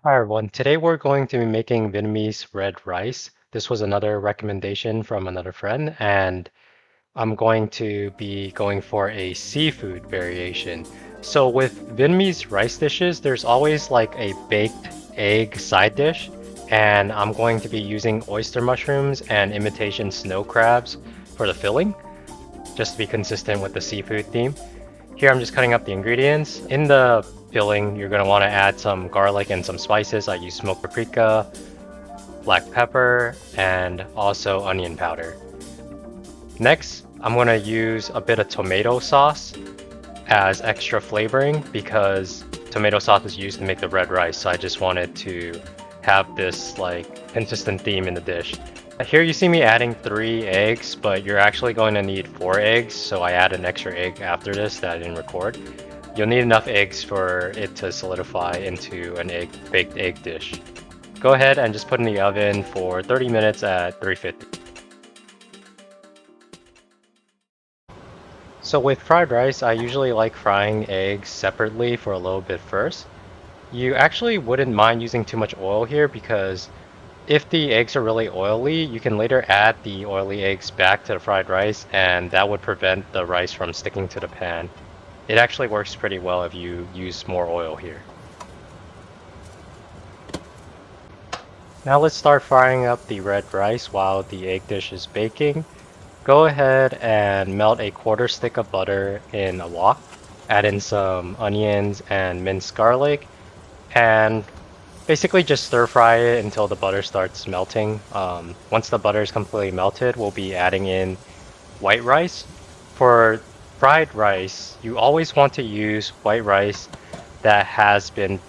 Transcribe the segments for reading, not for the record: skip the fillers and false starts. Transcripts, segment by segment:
Hi everyone, today we're going to be making Vietnamese red rice. This was another recommendation from another friend, and I'm going to be going for a seafood variation. So with Vietnamese rice dishes, there's always like a baked egg side dish, and I'm going to be using oyster mushrooms and imitation snow crabs for the filling, just to be consistent with the seafood theme. Here I'm just cutting up the ingredients. In the filling, you're going to want to add some garlic and some spices. I use smoked paprika, black pepper, and also onion powder. Next, I'm going to use a bit of tomato sauce as extra flavoring because tomato sauce is used to make the red rice, so I just wanted to have this like consistent theme in the dish. Here you see me adding 3 eggs, but you're actually going to need 4 eggs, so I add an extra egg after this that I didn't record. You'll need enough eggs for it to solidify into an baked egg dish. Go ahead and just put in the oven for 30 minutes at 350. So with fried rice, I usually like frying eggs separately for a little bit first. You actually wouldn't mind using too much oil here because if the eggs are really oily, you can later add the oily eggs back to the fried rice and that would prevent the rice from sticking to the pan. It actually works pretty well if you use more oil here. Now let's start frying up the red rice while the egg dish is baking. Go ahead and melt a quarter stick of butter in a wok. Add in some onions and minced garlic and basically just stir fry it until the butter starts melting. Once the butter is completely melted, we'll be adding in white rice. For fried rice, you always want to use white rice that has been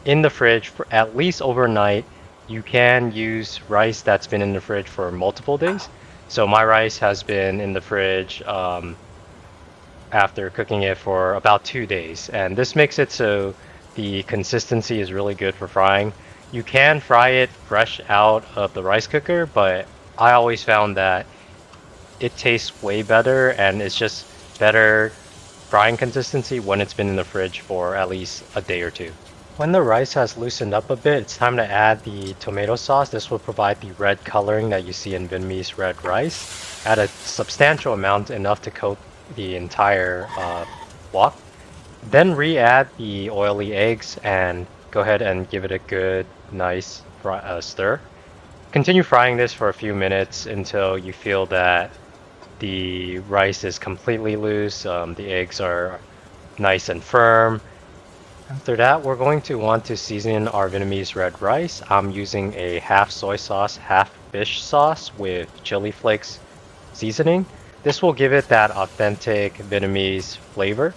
in the fridge for at least overnight. You can use rice that's been in the fridge for multiple days. So my rice has been in the fridge after cooking it for about 2 days. And this makes it so the consistency is really good for frying. You can fry it fresh out of the rice cooker, but I always found that it tastes way better and it's just better frying consistency when it's been in the fridge for at least a day or two. When the rice has loosened up a bit, it's time to add the tomato sauce. This will provide the red coloring that you see in Vietnamese red rice. Add a substantial amount, enough to coat the entire wok. Then re-add the oily eggs and go ahead and give it a good, nice stir. Continue frying this for a few minutes until you feel that the rice is completely loose, the eggs are nice and firm. After that, we're going to want to season our Vietnamese red rice. I'm using a half soy sauce, half fish sauce with chili flakes seasoning. This will give it that authentic Vietnamese flavor.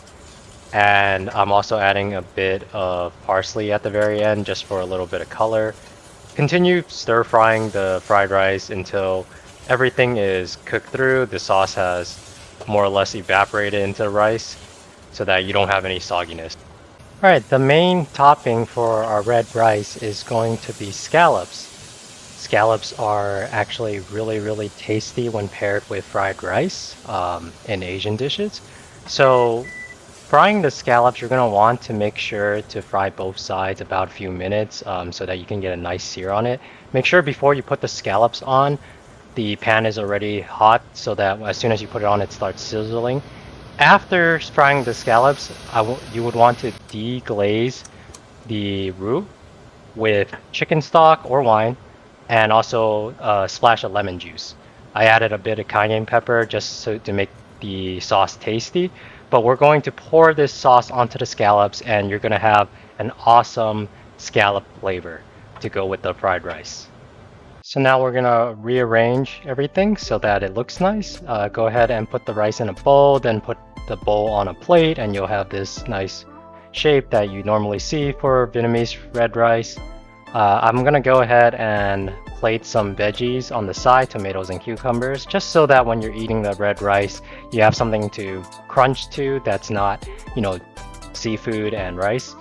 And I'm also adding a bit of parsley at the very end just for a little bit of color. Continue stir frying the fried rice until everything is cooked through. The sauce has more or less evaporated into the rice so that you don't have any sogginess. Alright, the main topping for our red rice is going to be scallops. Scallops are actually really tasty when paired with fried rice in Asian dishes. So frying the scallops, you're going to want to make sure to fry both sides about a few minutes so that you can get a nice sear on it. Make sure before you put the scallops on, the pan is already hot so that as soon as you put it on, it starts sizzling. After frying the scallops, you would want to deglaze the roux with chicken stock or wine and also a splash of lemon juice. I added a bit of cayenne pepper just to make the sauce tasty, but we're going to pour this sauce onto the scallops and you're going to have an awesome scallop flavor to go with the fried rice. So now we're gonna rearrange everything so that it looks nice. Go ahead and put the rice in a bowl, then put the bowl on a plate and you'll have this nice shape that you normally see for Vietnamese red rice. I'm gonna go ahead and plate some veggies on the side, tomatoes and cucumbers, just so that when you're eating the red rice, you have something to crunch to that's not, seafood and rice.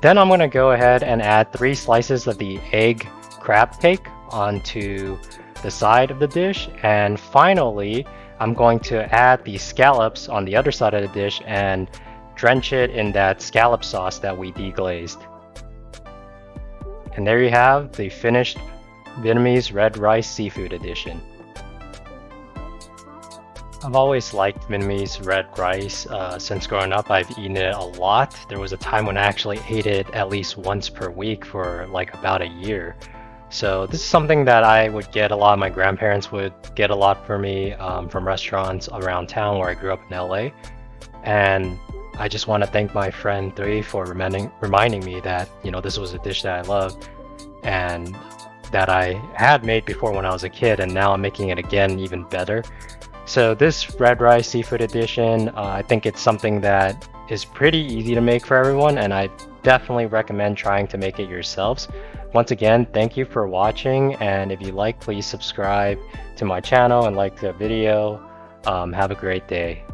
Then I'm gonna go ahead and add 3 slices of the egg crab cake onto the side of the dish, and finally I'm going to add the scallops on the other side of the dish and drench it in that scallop sauce that we deglazed. And there you have the finished Vietnamese red rice seafood edition. I've always liked Vietnamese red rice. Since growing up, I've eaten it a lot. There was a time when I actually ate it at least once per week for like about a year. So this is something that I would get a lot. My grandparents would get a lot for me from restaurants around town where I grew up in LA. And I just want to thank my friend Thuy for reminding me that, this was a dish that I loved and that I had made before when I was a kid, and now I'm making it again even better. So this red rice seafood edition, I think it's something that is pretty easy to make for everyone, and I definitely recommend trying to make it yourselves. Once again, thank you for watching, and if you like, please subscribe to my channel and like the video. Have a great day.